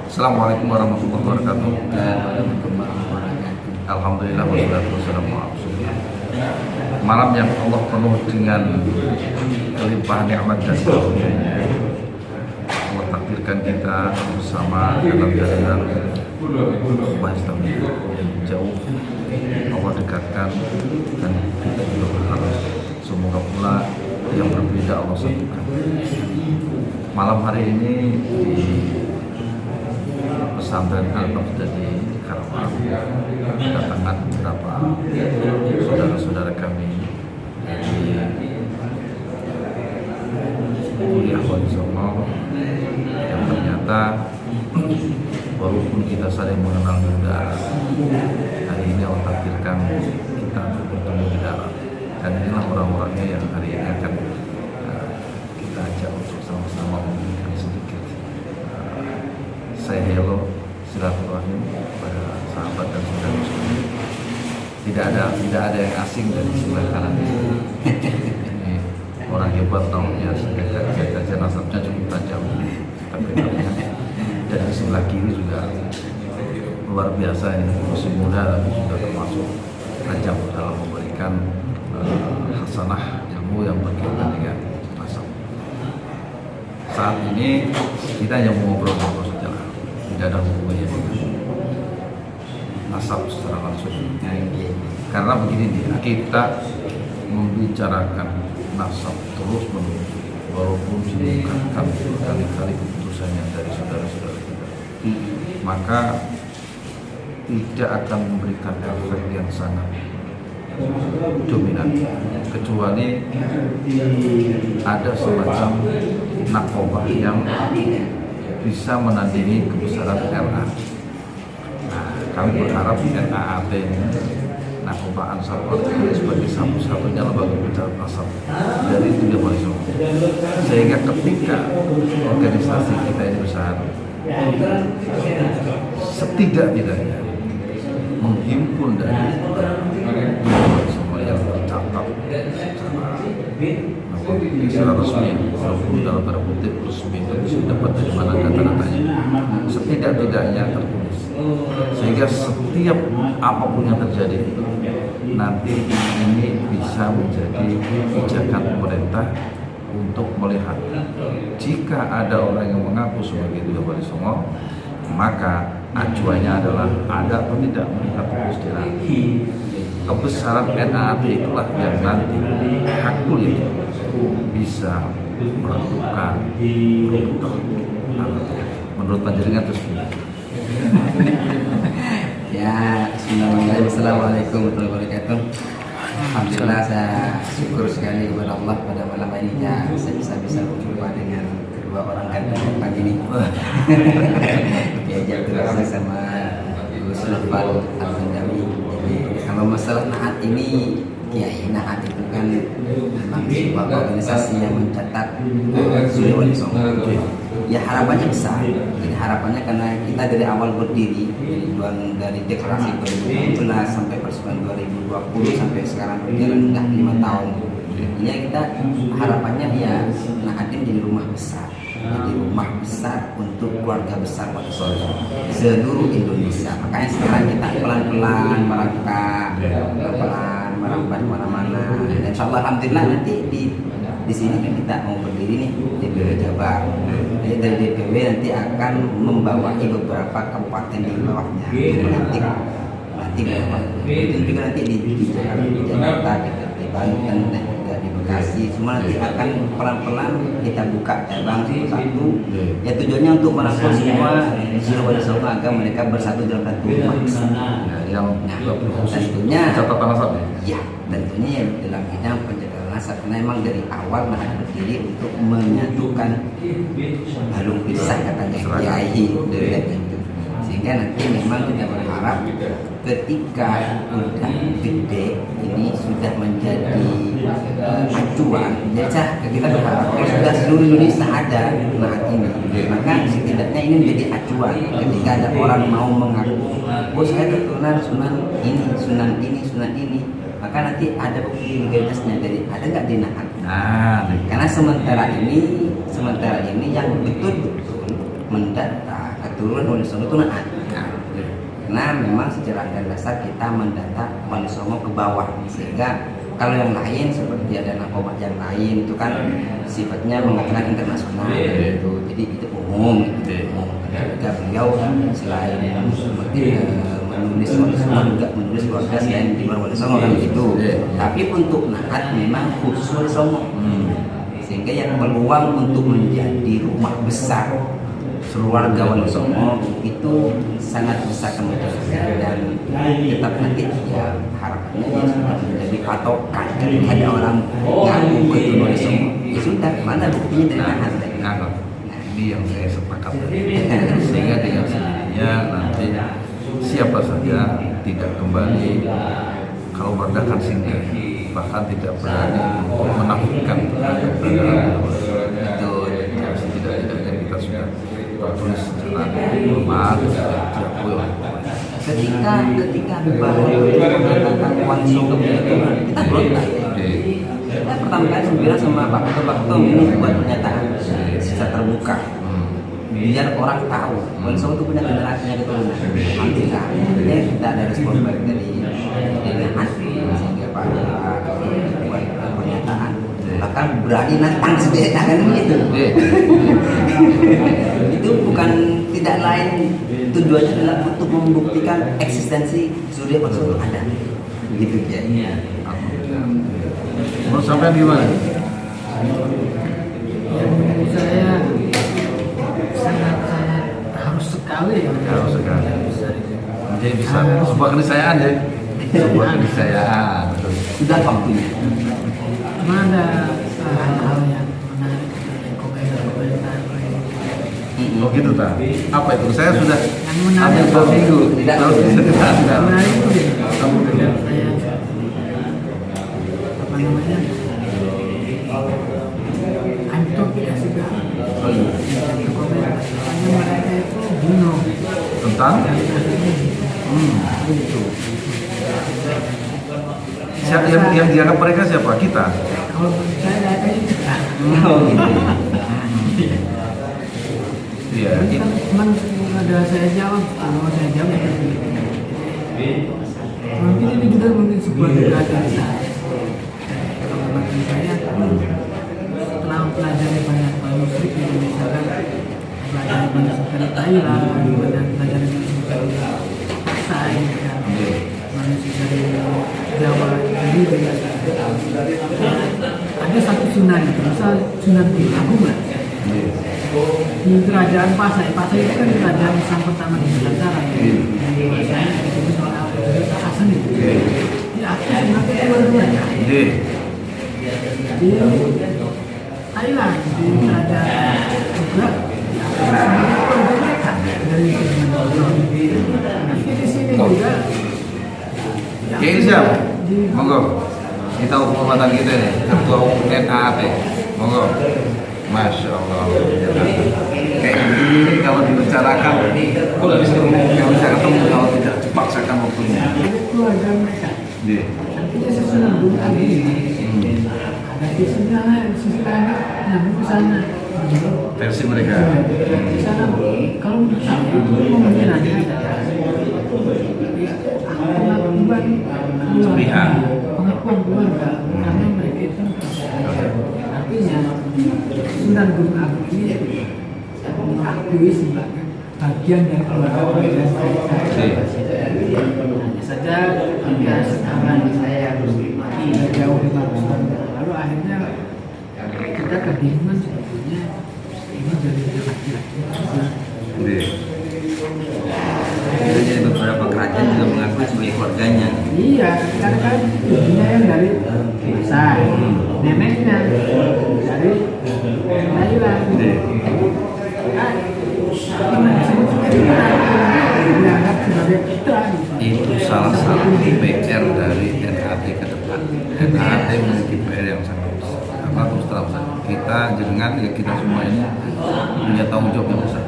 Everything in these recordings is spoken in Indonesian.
Assalamualaikum warahmatullahi wabarakatuh. Alhamdulillah wassalatu wassalamu ala Rasulillah. Malam yang Allah penuh dengan kelimpahan nikmat dan karunia-Nya. Allah takdirkan kita bersama dalam jalan khutbah Islam yang jauh. Allah dekatkan dan kita juga berharap semoga pula yang berbeda Allah satukan. Malam hari ini di pesantren Al-Baghdadi di Karawang kedatangan beberapa saudara-saudara kami dari kuliah Wali Songo yang ternyata walaupun kita saling mengenal di udara, hari ini Allah takdirkan kita bertemu di darat, dan inilah orang-orangnya yang hari ini akan kita ajak untuk sama-sama memberikan sedikit say hello, silaturahim pada sahabat dan saudara muslim. Tidak ada yang asing dari sebelah kanan ini. Ini orang hebat tahunya, jaga nasabnya cukup tajam, tapi dan di sebelah kiri juga luar biasa, ini masih muda tapi juga termasuk tajam dalam memberikan hasanah ilmu yang berkaitan dengan nasab. Saat ini kita hanya mau ngobrol-ngobrol saja lah, tidak ada hubungannya dengan nasab secara langsung. Karena begini nih, kita membicarakan nasab terus menerus, walaupun bukan berkali-kali keputusannya dari saudara-saudara kita, maka tidak akan memberikan efek yang sangat dominan, kecuali ada semacam nakobah yang bisa menandingi kebesaran RA. Nah, kami berharap NAAT ini, Nakobah Ansar ini sebagai satu-satunya lembaga bicara nasab dari dunia Wali Songo, sehingga ketika organisasi kita ini besar, setidak-tidaknya menghimpun dari semua yang tercatat secara resmi, walaupun dalam tanda kutip resmi, itu dapat dari mana data-datanya, setidak-tidaknya tertulis, sehingga setiap apapun yang terjadi nanti ini bisa menjadi pijakan pemerintah untuk melihat jika ada orang yang mengaku sebagai Dunia Wali Songo, maka acuannya adalah ada atau tidak mereka terus dilatih. Kebesaran NAAT itulah yang nanti hakul itu bisa menentukan menurut panjenengan terus. Ya, bismillahirrahmanirrahim. Assalamualaikum warahmatullahi wabarakatuh. Alhamdulillah, saya syukur sekali kepada Allah pada malam ini ya, saya bisa berjumpa dengan kedua orang ganteng pagi ini. Diajak terus sama Gus Nurfal Al-Bandami. Jadi kalau masalah naat ini, Kiai Naat itu kan memang sebuah organisasi yang mencatat Dunia Wali Songo. Ya harapannya besar. Jadi harapannya karena kita dari awal berdiri dari deklarasi 2017 sampai persiapan 2020 sampai sekarang berjalan sudah 5 tahun. Ya kita harapannya ya Nahatin jadi rumah besar. Jadi rumah besar untuk keluarga besar Wali Songo seluruh Indonesia. Makanya sekarang kita pelan-pelan merangkak, pelan merambat mana-mana. Dan insyaallah alhamdulillah nanti di sini kan kita mau berdiri nih DPW Jabar. Jadi dari DPW nanti akan membawahi beberapa kabupaten di bawahnya. Nanti itu juga nanti di Jakarta, di Banten dan juga di Bekasi. Semua nanti akan pelan-pelan kita buka cabang satu. Ya tujuannya untuk merangkul semua Dunia Wali Songo agar mereka bersatu dalam satu rumah besar. Tentunya catatan nasab ya, tentunya ya dalam bidang pencatatan nasab, karena memang dari awal mereka berdiri untuk menyatukan balung pisah katanya Kiai itu, sehingga nanti memang kita berharap ketika udah gede ini sudah menjadi acuan. Jadi kita berharap kalau sudah seluruh Indonesia ada naat ini, maka setidaknya ini menjadi acuan ketika ada orang mau mengaku, oh saya keturunan sunan ini, maka nanti ada bukti legalitasnya dari ada nggak di naat. Karena sementara ini yang betul-betul mendata keturunan Wali Songo itu naat. Nah, memang secara anggaran dasar kita mendata Wali Songo ke bawah, sehingga kalau yang lain seperti ada nakobat yang lain itu kan sifatnya mengatakan internasional gitu, jadi itu umum gitu. Juga beliau selain seperti menulis Wali Songo juga menulis keluarga selain di luar Wali Songo kan gitu. Tapi untuk naat memang khusus Wali Songo, sehingga yang peluang untuk menjadi rumah besar keluarga Wali Songo itu sangat besar kemungkinan, dan tetap nanti ya harapannya ya sudah menjadi patokan ketika ada orang ngaku ke Wali Songo, ya sudah mana buktinya dari mana. Nah, ini yang saya sepakat sehingga dengan sendirinya nanti siapa saja tidak kembali kalau warga kan singgah, bahkan tidak berani untuk menafikan keberadaan itu. Tidak-tidaknya kita sudah tulis secara normal diakui oleh ketika dibahas tentang Wali Songo kita berontak. Kita pertama kali bilang sama Pak Ketum ini buat pernyataan secara terbuka biar orang tahu Wali Songo itu punya generasinya keturunan. Alhamdulillah kita ada respon baik dari Naat, sehingga Pak buat pernyataan bahkan berani nantang sebenarnya kan gitu. Itu bukan tidak lain tujuannya adalah untuk membuktikan eksistensi Surya Wali Songo ada begitu ya. Menurut sampai gimana? Saya sangat harus sekali ya. Harus sekali. Jadi bisa sebuah keniscayaan ya. Sebuah keniscayaan. Sudah waktunya. Cuma ada hal-hal yang menarik dari komentar-komentar. Oh gitu tak? Apa itu? Saya sudah Yang menarik ambil 2 minggu. Tidak. Tahu tidak. menarik itu gini. Kamu kerja. Saya apa namanya? Antum tidak suka. Satu komentar. Hanya mereka itu bunuh. Tentang? Itu. Siapa yang dianggap mereka siapa? Kita. Kalau saya kayaknya tidak. Iya. Cuman ada saya jawab, kalau saya jawab ya mungkin ini juga mungkin sebuah gerakan saya. Kalau bagi saya setelah mempelajari banyak manuskrip di Indonesia kan, belajar manuskrip dari Thailand, belajar manuskrip dari Pasai, manuskrip dari Jawa sendiri. Ada satu sunan itu, misal Sunan Gunung Agung lah. Di kerajaan Pasai itu kan kerajaan Islam pertama di Nusantara ya. Itu soal Hasan itu. Di akhir nanti keluar-keluarnya. Di Thailand, di kerajaan juga di akhir keluarga mereka dari nanti di sini juga. Ya ini siapa? Monggo. Kita penghormatan kita nih, Ketua Umum NAAT. Monggo. Masya Allah. Kayak gini kalau dibicarakan, kalau bisa ketemu kalau tidak dipaksakan waktunya. Keluarga mereka. Nantinya sesudah bukan ini. Ada visinya, sisi lain nyambung ke sana. Versi mereka. Di sana kalau menurut saya itu mengenanya pengakuan keluarga karena mereka itu artinya Sunan Gunung Agung ini diakui sebagai bagian dari keluarga mereka. Hanya saja ketika sekarang saya harus mati jauh 500 tahun lalu akhirnya kita kebingungan sebetulnya ini dari laki-laki. Jadi beberapa kerajaan juga mengakui sebagai keluarganya. Iya, karena kan ibunya yang dari Pasai, neneknya dari Thailand. Dianggap sebagai kita. Itu salah satu PR dari NAT ke depan. NAT memiliki PR yang sangat besar. Karena terus terang kita jenengan ya kita semua ini punya tanggung jawab yang besar,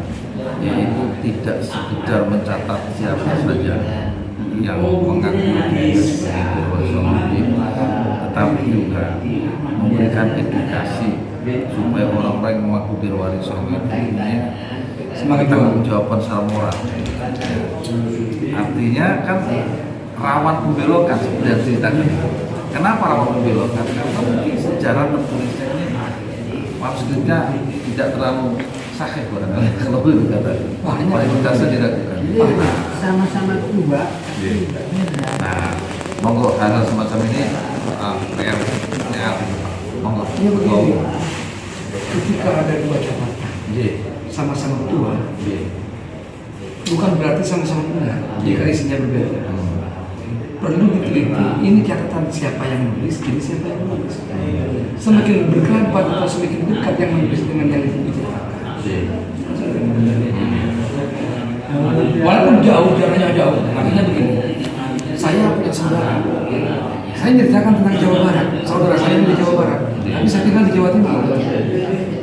yaitu tidak sekedar mencatat siapa saja yang mengakui diri sebagai Wali Songo, tetapi juga memberikan edukasi supaya orang-orang yang mengaku diri Wali Songo itu punya Semangat tanggung jawaban secara moral. Artinya kan rawan pembelokan seperti yang ceritakan. Kenapa rawan pembelokan? Karena mungkin sejarah tertulisnya ini manuskripnya tidak terlalu sahih barangkali kalau itu kata. Kualitasnya diragukan. Jadi sama-sama tua. Nah, monggo hal semacam ini PR monggo. Ini begini, ketika ada dua jabatan sama-sama tua, bukan berarti sama-sama muda jika isinya berbeda. Perlu diteliti, ini catatan siapa yang menulis, ini siapa yang menulis. Semakin berkerabat atau semakin dekat yang menulis dengan yang diceritakan. Walaupun jauh, jaraknya jauh. Artinya begini, saya punya saudara. Saya menceritakan tentang Jawa Barat, saudara saya di Jawa Barat. Tapi saya tinggal di Jawa Timur.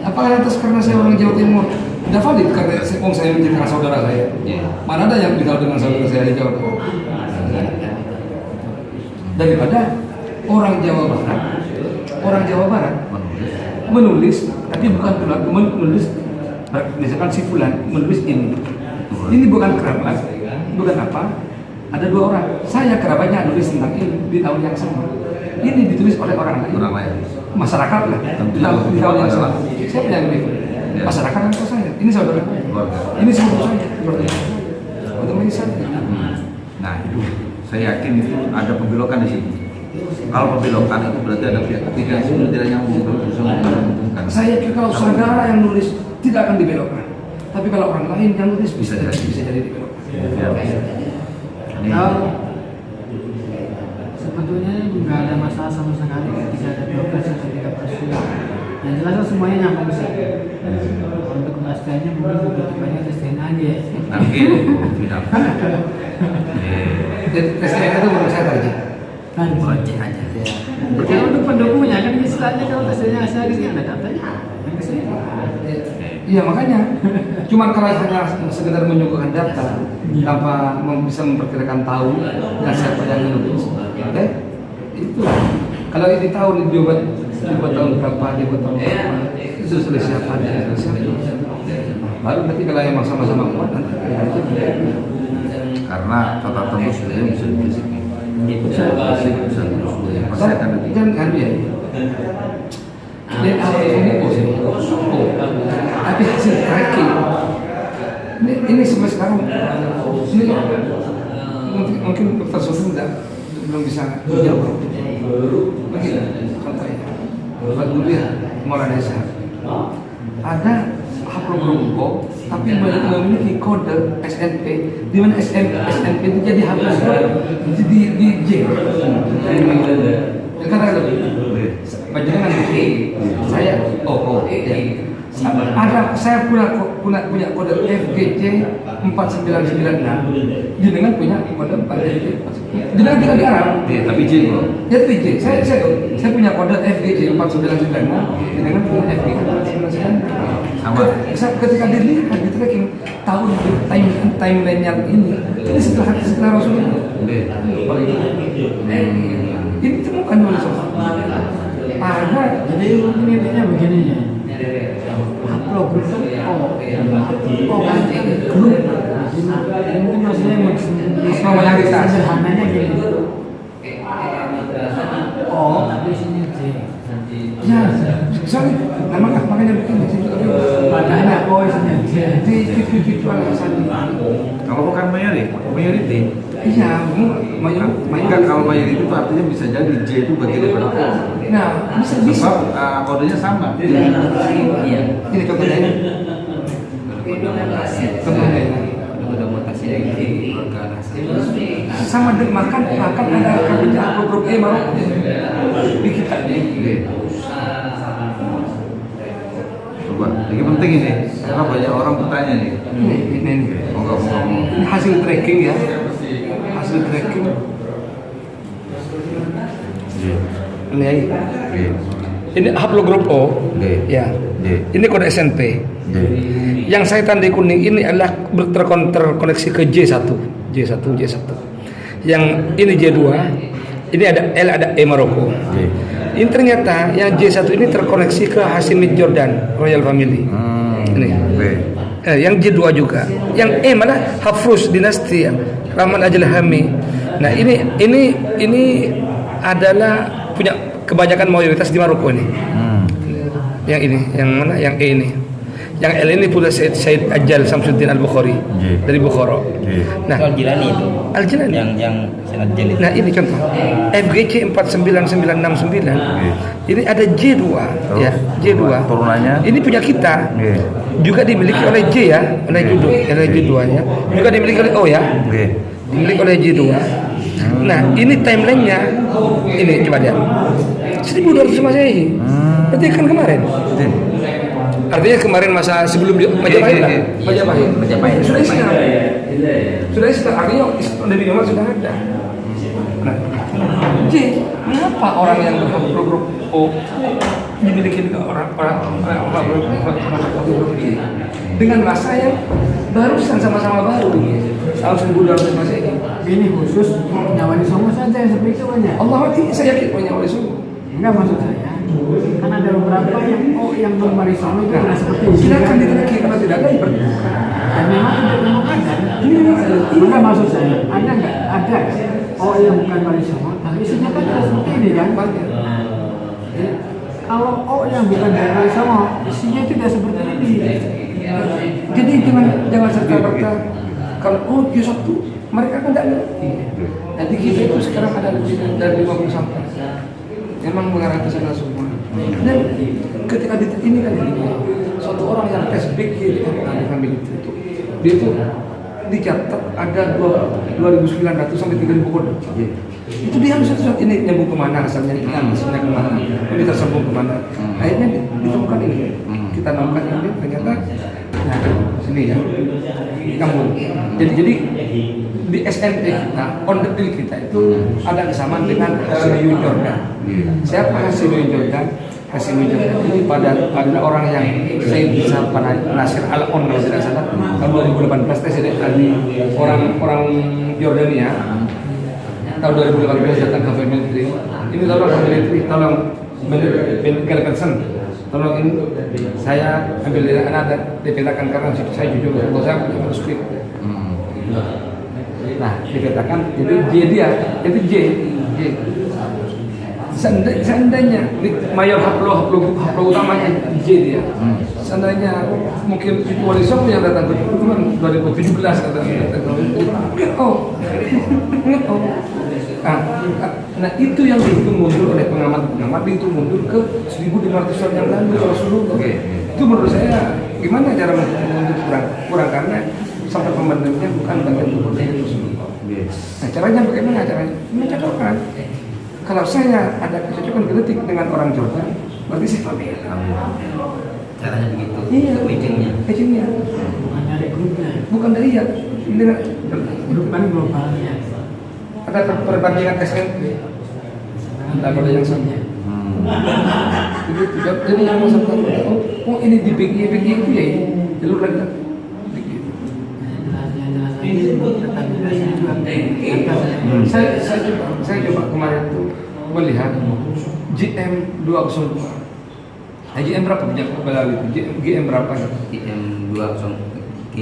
Apakah lantas karena saya orang Jawa Timur tidak valid karena saya menceritakan saudara saya? Mana ada yang tinggal dengan saudara saya di Jawa Timur? Daripada orang Jawa Barat menulis, tapi bukan menulis, misalkan si Fulan menulis ini bukan kerabat, bukan apa, ada dua orang, saya kerabatnya nulis tentang ini di tahun yang sama, ini ditulis oleh orang lain, masyarakat lah, di tahun yang sama, siapa yang nulis? Masyarakat atau saya, ini saudara, ini saudara saya, otomatis saya. Nah itu saya yakin itu ada pembelokan di sini. Kalau pembelokan itu berarti ada pihak ketiga yang sebenarnya tidak nyambung, bisa menguntungkan. Saya kira kalau saudara yang nulis tidak akan dibelokkan, tapi kalau orang lain yang nulis bisa jadi dibelokkan. Ini Sebetulnya nggak ada masalah sama sekali ketika ada 12 atau 13. Yang jelas semuanya nyambung sih. Untuk kepastiannya mungkin kebutuhannya tes DNA aja. nanti final. Jadi tes DNA itu menurut saya aja. Kan Cek aja. kalau untuk pendukungnya kan istilahnya kalau tes DNA hasil ini ada datanya. Yang kesini. Iya makanya, cuma kalau hanya sekedar menyuguhkan data tanpa bisa memperkirakan tahun dan siapa yang menulis, oke? Itu kalau ini tahun dibuat tahun berapa, dibuat tahun berapa, itu sudah siapa dia, sudah siapa. Baru nanti kalau yang sama-sama kuat nanti Karena tata tembus sebenarnya bisa dibisik. Bisa pasti akan kan ya. Dan ini tapi hasil tracking ini sampai sekarang ini mungkin Dr. Sofi belum bisa menjawab. Begini contohnya, buat kuliah Maulana Desa ada haplogrup tapi memiliki kode SNP, di mana SNP itu jadi haplogrup di J. Katakan panjangan saya ya. Saya punya kode FGC 4996. Jenengan punya kode FGC. Jenengan tinggal di Arab. tapi J kok. Ya tapi J. Saya punya kode FGC 4996. Jenengan punya FGC 4996. Sama. Ketika dilihat di tracking tahun timeline-nya ini setelah Rasulullah. Ini temukan oleh ada. Jadi mungkin intinya begini ya. Haplogrup O kan grup. Jadi mungkin maksudnya mayoritas. sederhananya gini. O tapi sini J. Ya, sorry, makanya begini. Padahal O isinya J. Di alasan Kalau bukan mayority. iya, Enggak, kalau mayority itu artinya bisa jadi J itu bagian dari O. nah bisa. Sebab kodenya sama. Iya. Ini contohnya ini. Contohnya ini. Udah mutasi lagi keluarga Sama dengan makan ada kerja grup E Maroko di kita Coba, ini penting ini. Karena banyak orang bertanya nih. ini Enggak. ini hasil tracking ya, hasil tracking ini haplogrup O ya, ini kode SNP. Yang saya tandai kuning ini adalah terkoneksi ke J1. Yang ini J2, ini ada L, ada E Maroko. Ini ternyata yang J1 ini terkoneksi ke Hashimid Jordan Royal Family. Ini. yang J2 juga. Yang E malah Hafrus dinasti ya, Rahman Ajlahami. Nah, ini adalah punya kebanyakan mayoritas di Maroko ini. Yang ini, yang mana? Yang E ini. Yang L ini pula Said Ajal Samsuddin Al-Bukhari dari Bukhara. Nah, Al-Jilani itu. Al-Jilani. Yang Said Ajal itu. Nah, ini contoh. FGC 49969. Ini ada J2 ya, J2. Turunannya. Ini punya kita. Juga dimiliki oleh J ya, oleh J2 ya. Juga dimiliki oleh O ya. Dimiliki oleh J2. Nah, ini timelinenya. Ini coba lihat. 1200 Masehi. Berarti kan kemarin. Artinya kemarin masa sebelum Majapahit lah. Majapahit. Sudah Islam. Artinya Nabi Muhammad sudah ada. Nah, J, mengapa orang yang berhuruf O dimiliki orang J dengan masa yang barusan sama-sama baru tahun 1200 Masehi. Ini khusus Wali Songo saja yang seperti itu banyak. Allah saya yakin punya Wali Songo. Enggak, maksud saya kan ada beberapa yang belum Wali Songo itu nah seperti ini. Silakan diteliti karena tidak ada Dan memang tidak memang ada. Enggak, maksud saya ada yang bukan Wali Songo, tapi isinya kan tidak seperti ini kan. Kalau yang bukan dari Wali Songo, isinya tidak seperti ini. Jadi jangan serta-merta kalau dia satu, mereka kan tidak ngerti. Nanti kita itu sekarang ada lebih dari 50 sampai. Memang mengarah ke sana semua. Dan ketika ini kan suatu orang yang tes BG di itu, dia itu dicatat ada 2.900 sampai 3.000 kode. Itu dia harus satu ini nyambung kemana asalnya, asalnya kemana, ini tersambung kemana. Akhirnya ditemukan ini, kita nemukan ini ternyata sini ya, nyambung. Jadi di SNP kita, on the bill kita itu ada kesamaan dengan Hasimi Jordan. Siapa Hasimi Jordan? Hasimi Jordan ini pada orang yang saya bisa pada Nasir Al-On kalau tidak salah tahun 2018 presiden dari orang Jordania tahun 2018 datang ke Military. Ini tolong Military, tolong Galkatsen. Tolong ini saya ambil dari anak dan dipetakan karena saya jujur kalau saya punya manuskrip. Nah, dikatakan jadi J. Seandainya mayor haplo utamanya J dia. Seandainya mungkin Wali Songo yang datang ke teman 2017 datang nah itu yang dihitung mundur oleh pengamat dihitung mundur ke 1500 tahun yang lalu Rasulullah. Itu menurut saya gimana cara mundur kurang karena sampai pembentuknya bukan bagian tubuh dari Rasulullah. Nah, caranya bagaimana caranya? Mencocokkan. Kalau saya ada kecocokan genetik dengan orang Jordan, berarti saya familiar. Caranya begitu. Iya. Matchingnya. Bukan dari grupnya. Bukan dari ya. Dengan Grup kan globalnya. ada perbandingan SNP. Tidak ada yang sama. Jadi yang maksud oh ini di BG itu ya ini jalur lagi. Saya coba kemarin tuh melihat GM 202. Nah, GM berapa punya Balawi? GM berapa? GM 201.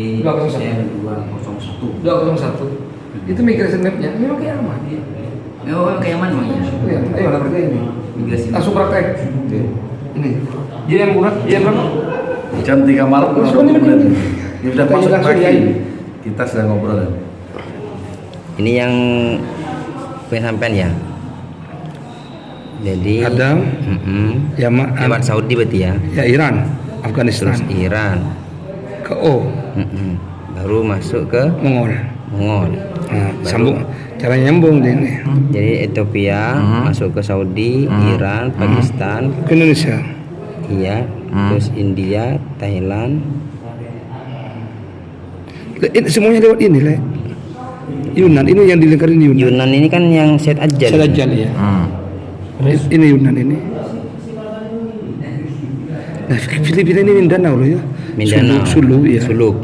201. Itu migration map-nya memang kayak aman. Oh, kayak mana namanya? Ya, ayo lah kerja ini. Migrasi. Langsung praktek. Ini. GM berapa? Jam 3 malam ini sudah masuk pagi. Kita sedang ngobrol. Ini yang penyampaian ya. Jadi Adam, Yaman, lewat Saudi berarti ya. ya Iran, Afghanistan, Terus Iran. ke O, Baru masuk ke Mongol. Mongol. Nah, sambung, caranya nyambung deh ini. Jadi Ethiopia masuk ke Saudi, Iran, Pakistan, Ke Indonesia. iya, terus India, Thailand. Ini semuanya lewat ini lah. Yunan ini yang dilingkarin Yunan. Yunan ini kan yang Said Ajal. Saya jalan ya. Ini Yunan ini. Nah, Filipina ini Mindanao loh ya. Mindanao. Sulu ya. Suluk.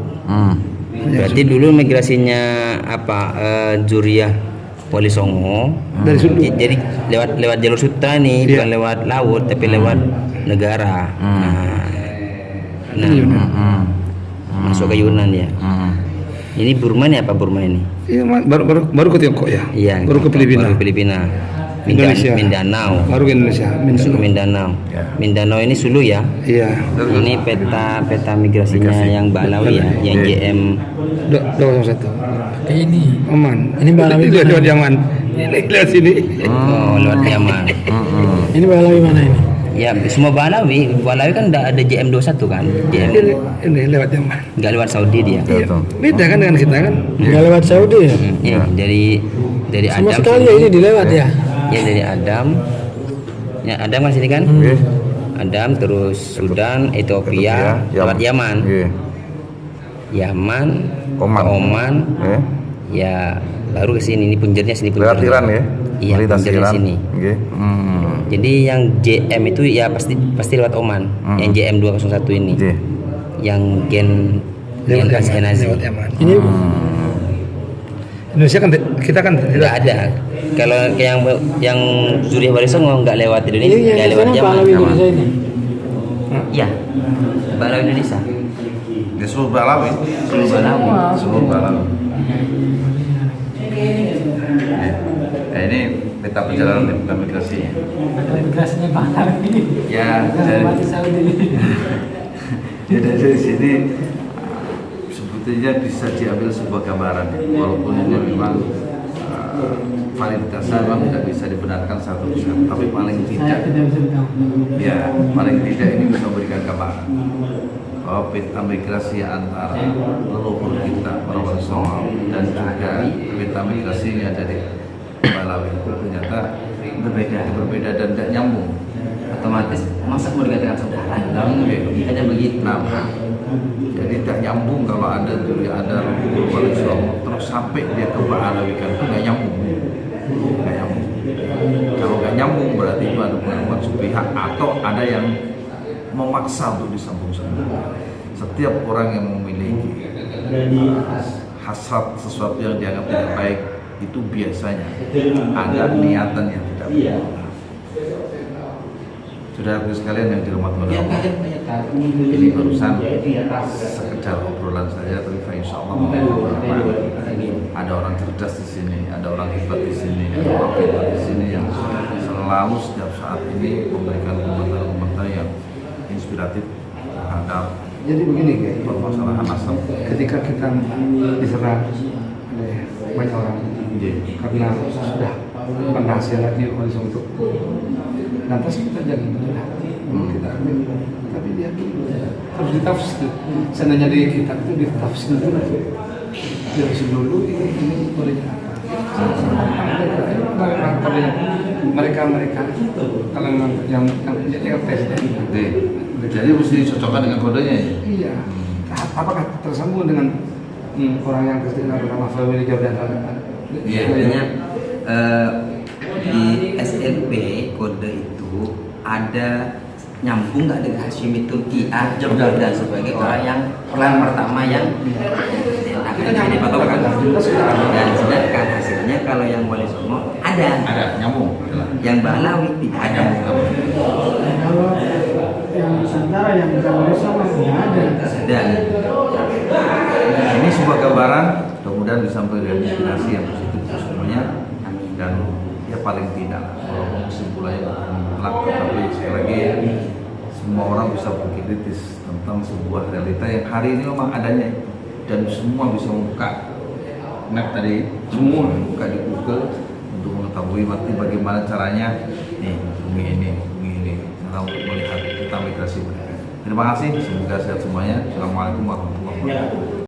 Berarti dulu migrasinya apa? Zuriyah Wali Songo. Dari Sulu. Jadi lewat jalur sutra nih, bukan lewat laut tapi lewat negara. Nah, Ini Yunan. masuk ke Yunan ya. Ini Burma nih apa Burma ini? Iya, baru ke Tiongkok ya. Iya. Baru ke Filipina. Baru Filipina. Indonesia. Mindanao. Baru ke Indonesia. Masuk ke Mindanao. Ya. Mindanao ini Sulu ya. Iya. Ini peta migrasinya Migrasi. yang Balawi ya, yang Iya. JM 201. Ini Aman. Ini Balawi Itu mana? lewat Yaman. Lihat sini. oh lewat Yaman. ini Balawi mana ini? Ya semua Balawi kan udah ada JM 21 kan. JM Ini lewat Yaman. nggak lewat Saudi dia. Iya. Beda kan dengan kita kan? Nggak lewat Saudi ya? Ya, dari Sama Adam sekali ya ini dilewat ya? ya dari Adam. Ya Adam kan sini kan? Oke. Adam terus Sudan, Ethiopia, lewat Yaman. Iya. Yaman, Oman. ke Oman, Oke. ya baru ke sini. Ini punjernya sini Lewat punjernya. Iran ya. Iya, Melintas punjernya Iran. sini. Oke. Jadi yang JM itu ya pasti lewat Oman. Yang JM 201 ini. Oke. Yang gen Lewat Ashkenazi. Lewat Yaman. Ini Indonesia kan kita kan Tidak ada. Kalau yang Zuriyah Wali Songo nggak lewat Indonesia, ini nggak yang lewat sana Yaman. Balawi Indonesia ini. Iya. Balawi Indonesia. Di seluruh Balawi. Seluruh Balawi. Seluruh Balawi. Nah, ini peta perjalanan di bukan migrasinya. Ada migrasinya Balawi. Ya, Mati Saudi. ya dari sini sebetulnya bisa diambil sebuah gambaran, walaupun ini memang validitasnya memang tidak bisa dibenarkan 100%, tapi paling Saya tidak, tidak bisa tahu. ya paling tidak ini bisa memberikan gambaran bahwa peta migrasi antara leluhur kita orang Wali Songo dan juga peta migrasi yang ada di Balawi itu ternyata berbeda dan tidak nyambung. Otomatis masa mau dikatakan saudara? Nggak mungkin. Hanya begitu. Nah, jadi tidak nyambung kalau ada dulu ada leluhur Wali Songo terus sampai dia ke Balawi kan itu nggak nyambung. Nggak nyambung. Kalau nggak nyambung berarti itu ada pengaruhan sepihak atau ada yang memaksa untuk disambung-sambung. Setiap orang yang memiliki hasrat sesuatu yang dianggap tidak baik itu biasanya ada niatan yang tidak baik. Saudara sekalian yang dirahmati oleh Allah, ini barusan sekedar obrolan saja, tapi insya Allah ada orang cerdas di sini, ada orang hebat di sini, ada orang hebat di sini yang selalu setiap saat ini memberikan komentar-komentar yang inspiratif terhadap Jadi begini guys, permasalahan asam. ketika kita diserang oleh banyak orang karena sudah penghasilan untuk lantas kita jangan berhati kita ambil, tapi dia harus ditafsir. Seandainya di kitab itu ditafsir dulu dari dulu ini bolehnya apa mereka kalau yang presiden. Jadi mesti dicocokkan dengan kodenya ya? Iya. Apakah tersambung dengan orang yang Kristen atau nama family dan Iya. Sebenarnya di SLP kode itu ada nyambung nggak dengan Hashimi Turki Jordan sebagai orang pertama yang akan jadi patokan. Dan sedangkan hasilnya kalau yang Wali Songo ada nyambung. yang Balawi tidak ada. Kalau yang Nusantara yang bukan Indonesia mah tidak ada. Dan Ini sebuah gambaran, mudah-mudahan bisa memberikan inspirasi yang positif untuk semuanya. Dan ya paling tidak, walaupun kesimpulannya mutlak, tapi sekali lagi semua orang bisa berpikir kritis tentang sebuah realita yang hari ini memang adanya, dan semua bisa membuka map tadi, semua buka di Google untuk mengetahui bagaimana caranya nih bumi ini cara untuk melihat kita migrasi mereka. Terima kasih, semoga sehat semuanya. Assalamualaikum warahmatullahi wabarakatuh.